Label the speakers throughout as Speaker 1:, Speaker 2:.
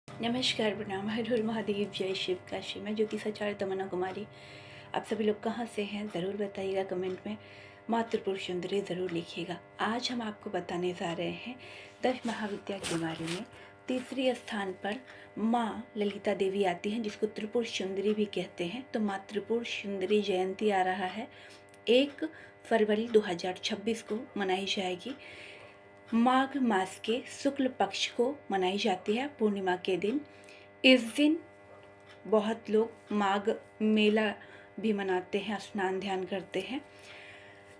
Speaker 1: नमस्कार, प्रणाम, हर हर महादेव, जय शिव काशी। मैं ज्योति सचार तमन्ना कुमारी। आप सभी लोग कहाँ से हैं ज़रूर बताइएगा कमेंट में। माँ त्रिपुर सुंदरी ज़रूर लिखिएगा। आज हम आपको बताने जा रहे हैं 10 महाविद्या के बारे में। तीसरे स्थान पर माँ ललिता देवी आती हैं, जिसको त्रिपुर सुंदरी भी कहते हैं। तो माँ त्रिपुर सुंदरी जयंती आ रहा है, 1 फरवरी 2026 को मनाई जाएगी। माघ मास के शुक्ल पक्ष को मनाई जाती है, पूर्णिमा के दिन। इस दिन बहुत लोग माघ मेला भी मनाते हैं, स्नान ध्यान करते हैं।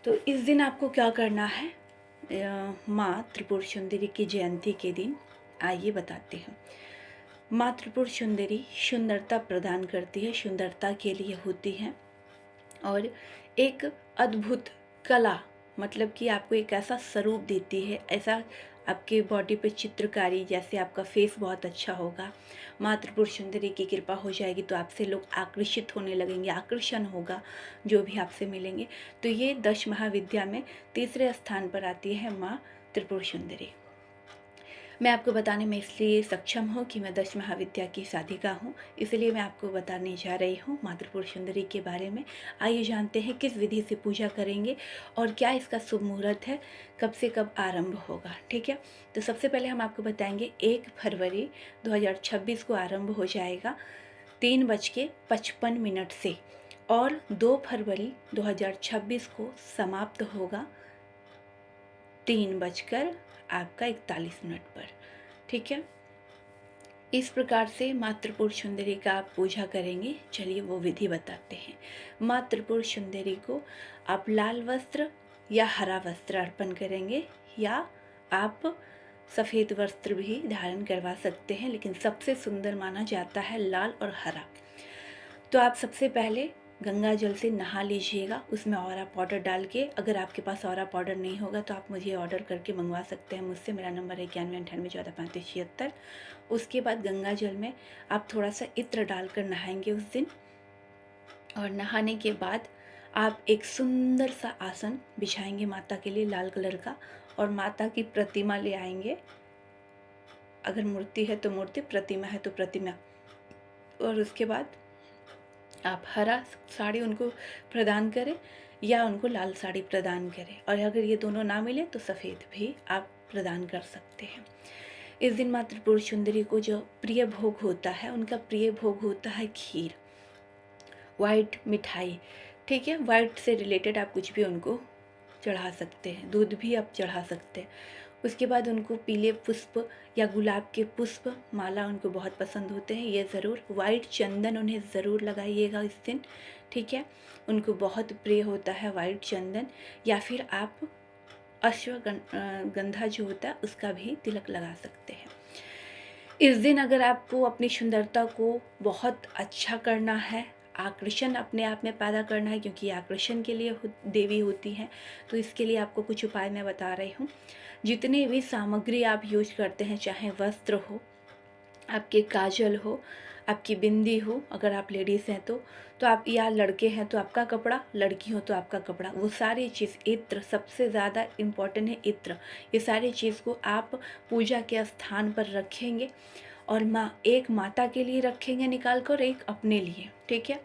Speaker 1: तो इस दिन आपको क्या करना है माँ त्रिपुर सुंदरी की जयंती के दिन, आइए बताते हैं। माँ त्रिपुर सुंदरी सुंदरता प्रदान करती है, सुंदरता के लिए होती है और एक अद्भुत कला, मतलब कि आपको एक ऐसा स्वरूप देती है, ऐसा आपके बॉडी पे चित्रकारी, जैसे आपका फेस बहुत अच्छा होगा, माँ त्रिपुर सुंदरी की कृपा हो जाएगी तो आपसे लोग आकर्षित होने लगेंगे, आकर्षण होगा जो भी आपसे मिलेंगे। तो ये 10 महाविद्या में तीसरे स्थान पर आती है माँ त्रिपुर सुंदरी। मैं आपको बताने में इसलिए सक्षम हूँ कि मैं 10 महाविद्या की साधिका हूँ, इसलिए मैं आपको बताने जा रही हूँ माँ त्रिपुर सुंदरी के बारे में। आइए जानते हैं किस विधि से पूजा करेंगे और क्या इसका शुभ मुहूर्त है, कब से कब आरंभ होगा। ठीक है, तो सबसे पहले हम आपको बताएंगे 1 फरवरी 2026 को आरंभ हो जाएगा 3:55 से, और 2 फरवरी 2026 को समाप्त होगा 3:41 पर। ठीक है, इस प्रकार से माँ त्रिपुर सुंदरी का आप पूजा करेंगे। चलिए वो विधि बताते हैं। माँ त्रिपुर सुंदरी को आप लाल वस्त्र या हरा वस्त्र अर्पण करेंगे, या आप सफ़ेद वस्त्र भी धारण करवा सकते हैं, लेकिन सबसे सुंदर माना जाता है लाल और हरा। तो आप सबसे पहले गंगा जल से नहा लीजिएगा, उसमें औरा पाउडर डाल के। अगर आपके पास औरा पाउडर नहीं होगा तो आप मुझे ऑर्डर करके मंगवा सकते हैं मुझसे। मेरा नंबर है 9198143576। उसके बाद गंगा जल में आप थोड़ा सा इत्र डालकर नहाएंगे उस दिन, और नहाने के बाद आप एक सुंदर सा आसन बिछाएंगे माता के लिए, लाल कलर का, और माता की प्रतिमा ले आएंगे। अगर मूर्ति है तो मूर्ति, प्रतिमा है तो प्रतिमा। और उसके बाद आप हरा साड़ी उनको प्रदान करें या उनको लाल साड़ी प्रदान करें, और अगर ये दोनों ना मिले तो सफ़ेद भी आप प्रदान कर सकते हैं। इस दिन माँ त्रिपुर सुंदरी को जो प्रिय भोग होता है, उनका प्रिय भोग होता है खीर, वाइट मिठाई। ठीक है, वाइट से रिलेटेड आप कुछ भी उनको चढ़ा सकते हैं, दूध भी आप चढ़ा सकते हैं। उसके बाद उनको पीले पुष्प या गुलाब के पुष्प माला उनको बहुत पसंद होते हैं, ये ज़रूर वाइट चंदन उन्हें ज़रूर लगाइएगा इस दिन। ठीक है, उनको बहुत प्रिय होता है वाइट चंदन, या फिर आप अश्वगंधा जो होता है उसका भी तिलक लगा सकते हैं। इस दिन अगर आपको अपनी सुंदरता को बहुत अच्छा करना है, आकर्षण अपने आप में पैदा करना है, क्योंकि आकर्षण के लिए देवी होती हैं, तो इसके लिए आपको कुछ उपाय मैं बता रही हूँ। जितने भी सामग्री आप यूज करते हैं, चाहे वस्त्र हो, आपके काजल हो, आपकी बिंदी हो, अगर आप लेडीज़ हैं तो आप, या लड़के हैं तो आपका कपड़ा, लड़की हो तो आपका कपड़ा, वो सारी चीज़, इत्र सबसे ज़्यादा इम्पॉर्टेंट है, इत्र। ये सारी चीज़ को आप पूजा के स्थान पर रखेंगे, और एक माता के लिए रखेंगे निकाल कर, एक अपने लिए। ठीक है,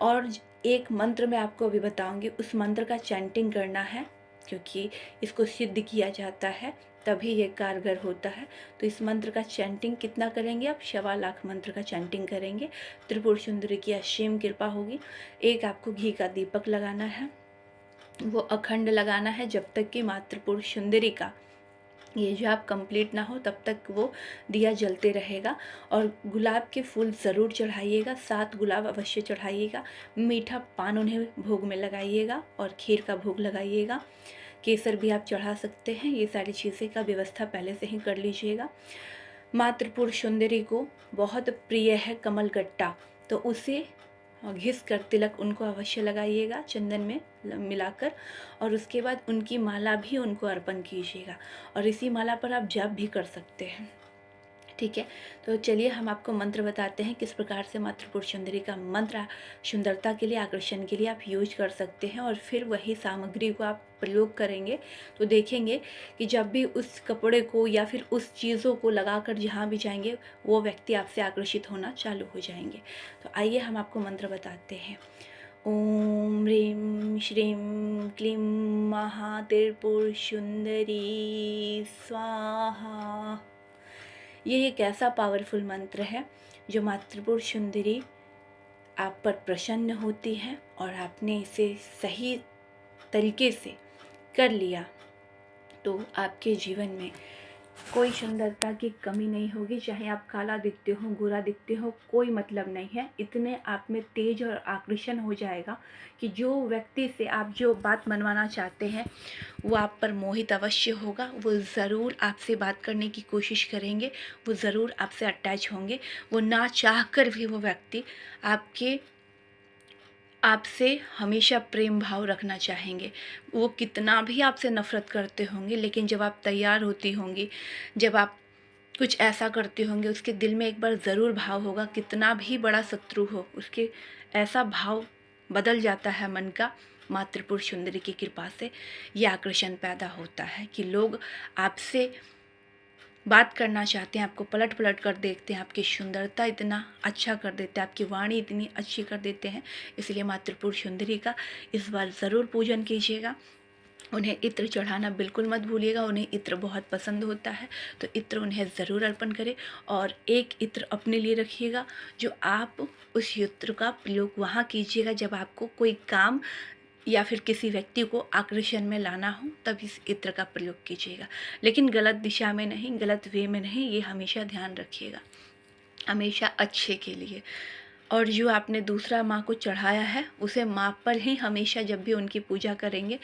Speaker 1: और एक मंत्र मैं आपको अभी बताऊंगी, उस मंत्र का चैंटिंग करना है, क्योंकि इसको सिद्ध किया जाता है तभी ये कारगर होता है। तो इस मंत्र का चैंटिंग कितना करेंगे आप? 1.25 लाख मंत्र का चैंटिंग करेंगे, त्रिपुर सुंदरी की असीम कृपा होगी। एक आपको घी का दीपक लगाना है, वो अखंड लगाना है जब तक कि माँ त्रिपुर सुंदरी का ये जाप कंप्लीट ना हो, तब तक वो दिया जलते रहेगा। और गुलाब के फूल ज़रूर चढ़ाइएगा, 7 गुलाब अवश्य चढ़ाइएगा। मीठा पान उन्हें भोग में लगाइएगा, और खीर का भोग लगाइएगा। केसर भी आप चढ़ा सकते हैं। ये सारी चीज़ें का व्यवस्था पहले से ही कर लीजिएगा। माँ त्रिपुर सुंदरी को बहुत प्रिय है कमलगट्टा, तो उसे घिस कर तिलक उनको अवश्य लगाइएगा चंदन में मिलाकर, और उसके बाद उनकी माला भी उनको अर्पण कीजिएगा, और इसी माला पर आप जप भी कर सकते हैं। ठीक है। तो चलिए हम आपको मंत्र बताते हैं किस प्रकार से माँ त्रिपुर सुंदरी का मंत्र सुंदरता के लिए, आकर्षण के लिए आप यूज कर सकते हैं, और फिर वही सामग्री को आप प्रयोग करेंगे तो देखेंगे कि जब भी उस कपड़े को या फिर उस चीज़ों को लगाकर जहाँ भी जाएंगे वो व्यक्ति आपसे आकर्षित होना चालू हो जाएंगे। तो आइए हम आपको मंत्र बताते हैं। ओम ह्रीं श्रीं क्लीं महात्रिपुर सुंदरी स्वाहा। ये एक ऐसा पावरफुल मंत्र है जो माँ त्रिपुर सुंदरी आप पर प्रसन्न होती है, और आपने इसे सही तरीके से कर लिया तो आपके जीवन में कोई सुंदरता की कमी नहीं होगी। चाहे आप काला दिखते हो, गोरा दिखते हो, कोई मतलब नहीं है। इतने आप में तेज और आकर्षण हो जाएगा कि जो व्यक्ति से आप जो बात मनवाना चाहते हैं वो आप पर मोहित अवश्य होगा। वो ज़रूर आपसे बात करने की कोशिश करेंगे, वो ज़रूर आपसे अटैच होंगे। वो ना चाह कर भी वो व्यक्ति आपसे हमेशा प्रेम भाव रखना चाहेंगे। वो कितना भी आपसे नफ़रत करते होंगे, लेकिन जब आप तैयार होती होंगी, जब आप कुछ ऐसा करते होंगे, उसके दिल में एक बार ज़रूर भाव होगा। कितना भी बड़ा शत्रु हो, उसके ऐसा भाव बदल जाता है मन का। माँ त्रिपुर सुंदरी की कृपा से ये आकर्षण पैदा होता है कि लोग आपसे बात करना चाहते हैं, आपको पलट पलट कर देखते हैं, आपकी सुंदरता इतना अच्छा कर देते हैं, आपकी वाणी इतनी अच्छी कर देते हैं। इसलिए माँ त्रिपुर सुंदरी का इस बार ज़रूर पूजन कीजिएगा। उन्हें इत्र चढ़ाना बिल्कुल मत भूलिएगा। उन्हें इत्र बहुत पसंद होता है, तो इत्र उन्हें ज़रूर अर्पण करें। और एक इत्र अपने लिए रखिएगा, जो आप उस इत्र का प्रयोग वहाँ कीजिएगा जब आपको कोई काम या फिर किसी व्यक्ति को आकर्षण में लाना हो, तब इस इत्र का प्रयोग कीजिएगा। लेकिन गलत दिशा में नहीं, गलत वे में नहीं, ये हमेशा ध्यान रखिएगा, हमेशा अच्छे के लिए। और जो आपने दूसरा माँ को चढ़ाया है उसे माँ पर ही हमेशा, जब भी उनकी पूजा करेंगे,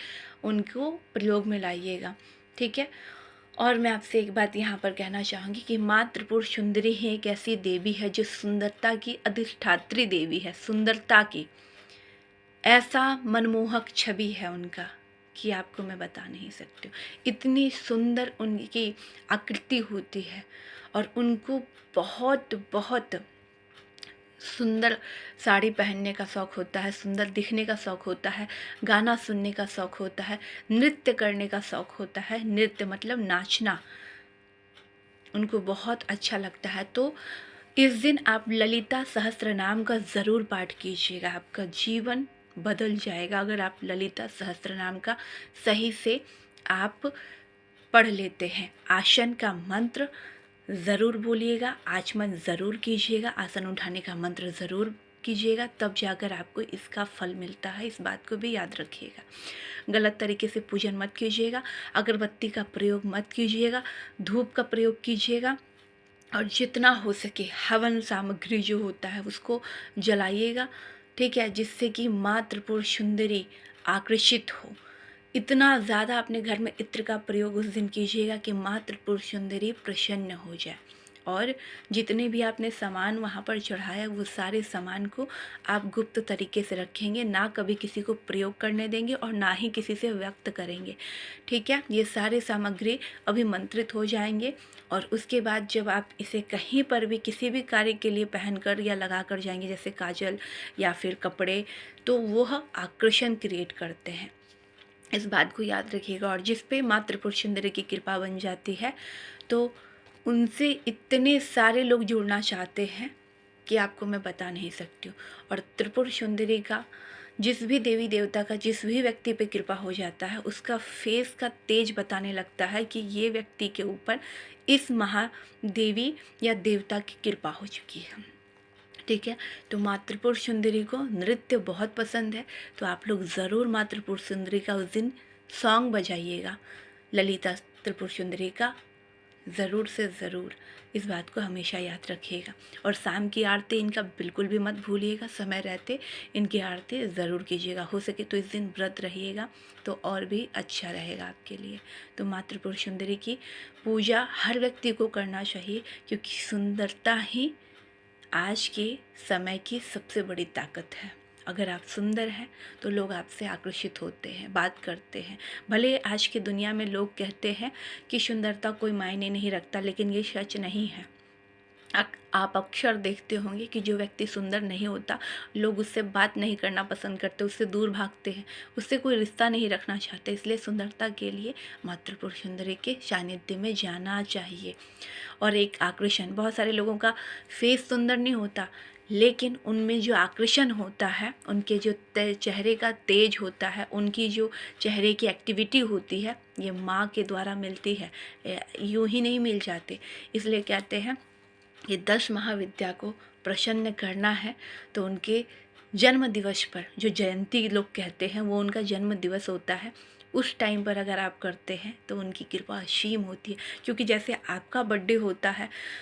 Speaker 1: उनको प्रयोग में लाइएगा। ठीक है। और मैं आपसे एक बात यहाँ पर कहना चाहूँगी कि माँ त्रिपुर सुंदरी ही एक ऐसी देवी है जो सुंदरता की अधिष्ठात्री देवी है। सुंदरता की ऐसा मनमोहक छवि है उनका कि आपको मैं बता नहीं सकती हूँ। इतनी सुंदर उनकी आकृति होती है, और उनको बहुत बहुत सुंदर साड़ी पहनने का शौक़ होता है, सुंदर दिखने का शौक़ होता है, गाना सुनने का शौक़ होता है, नृत्य करने का शौक़ होता है। नृत्य मतलब नाचना उनको बहुत अच्छा लगता है। तो इस दिन आप ललिता सहस्त्र नाम का ज़रूर पाठ कीजिएगा, आपका जीवन बदल जाएगा अगर आप ललिता सहस्त्र नाम का सही से आप पढ़ लेते हैं। आसन का मंत्र ज़रूर बोलिएगा, आचमन ज़रूर कीजिएगा, आसन उठाने का मंत्र ज़रूर कीजिएगा, तब जाकर आपको इसका फल मिलता है। इस बात को भी याद रखिएगा। गलत तरीके से पूजन मत कीजिएगा, अगरबत्ती का प्रयोग मत कीजिएगा, धूप का प्रयोग कीजिएगा, और जितना हो सके हवन सामग्री जो होता है उसको जलाइएगा। ठीक है, जिससे कि माँ त्रिपुर सुंदरी आकर्षित हो। इतना ज़्यादा अपने घर में इत्र का प्रयोग उस दिन कीजिएगा कि माँ त्रिपुर सुंदरी प्रसन्न हो जाए। और जितने भी आपने सामान वहाँ पर चढ़ाया, वो सारे सामान को आप गुप्त तरीके से रखेंगे, ना कभी किसी को प्रयोग करने देंगे और ना ही किसी से व्यक्त करेंगे। ठीक है, ये सारे सामग्री अभिमंत्रित हो जाएंगे, और उसके बाद जब आप इसे कहीं पर भी किसी भी कार्य के लिए पहनकर या लगा कर जाएंगे, जैसे काजल या फिर कपड़े, तो वह आकर्षण क्रिएट करते हैं। इस बात को याद रखिएगा। और जिस पे माँ त्रिपुर सुंदरी की कृपा बन जाती है, तो उनसे इतने सारे लोग जुड़ना चाहते हैं कि आपको मैं बता नहीं सकती हूँ। और त्रिपुर सुंदरी का जिस भी देवी देवता का जिस भी व्यक्ति पे कृपा हो जाता है, उसका फेस का तेज बताने लगता है कि ये व्यक्ति के ऊपर इस महादेवी या देवता की कृपा हो चुकी है। ठीक है, तो माँ त्रिपुर सुंदरी को नृत्य बहुत पसंद है, तो आप लोग ज़रूर माँ त्रिपुर सुंदरी का उस दिन सॉन्ग बजाइएगा, ललिता त्रिपुर सुंदरी का ज़रूर से ज़रूर। इस बात को हमेशा याद रखिएगा। और शाम की आरती इनका बिल्कुल भी मत भूलिएगा, समय रहते इनकी आरती ज़रूर कीजिएगा। हो सके तो इस दिन व्रत रहिएगा तो और भी अच्छा रहेगा आपके लिए। तो माँ त्रिपुर सुंदरी की पूजा हर व्यक्ति को करना चाहिए, क्योंकि सुंदरता ही आज के समय की सबसे बड़ी ताकत है। अगर आप सुंदर हैं तो लोग आपसे आकर्षित होते हैं, बात करते हैं। भले आज की दुनिया में लोग कहते हैं कि सुंदरता कोई मायने नहीं रखता, लेकिन ये सच नहीं है। आप अक्सर देखते होंगे कि जो व्यक्ति सुंदर नहीं होता, लोग उससे बात नहीं करना पसंद करते, उससे दूर भागते हैं, उससे कोई रिश्ता नहीं रखना चाहते। इसलिए सुंदरता के लिए मातृपुरुष सुंदरी के सानिध्य में जाना चाहिए। और एक आकर्षण, बहुत सारे लोगों का फेस सुंदर नहीं होता, लेकिन उनमें जो आकर्षण होता है, उनके जो चेहरे का तेज होता है, उनकी जो चेहरे की एक्टिविटी होती है, ये माँ के द्वारा मिलती है, यूं ही नहीं मिल जाते। इसलिए कहते हैं ये 10 महाविद्या को प्रसन्न करना है तो उनके जन्म दिवस पर, जो जयंती लोग कहते हैं, वो उनका जन्म दिवस होता है, उस टाइम पर अगर आप करते हैं तो उनकी कृपा असीम होती है। क्योंकि जैसे आपका बर्थडे होता है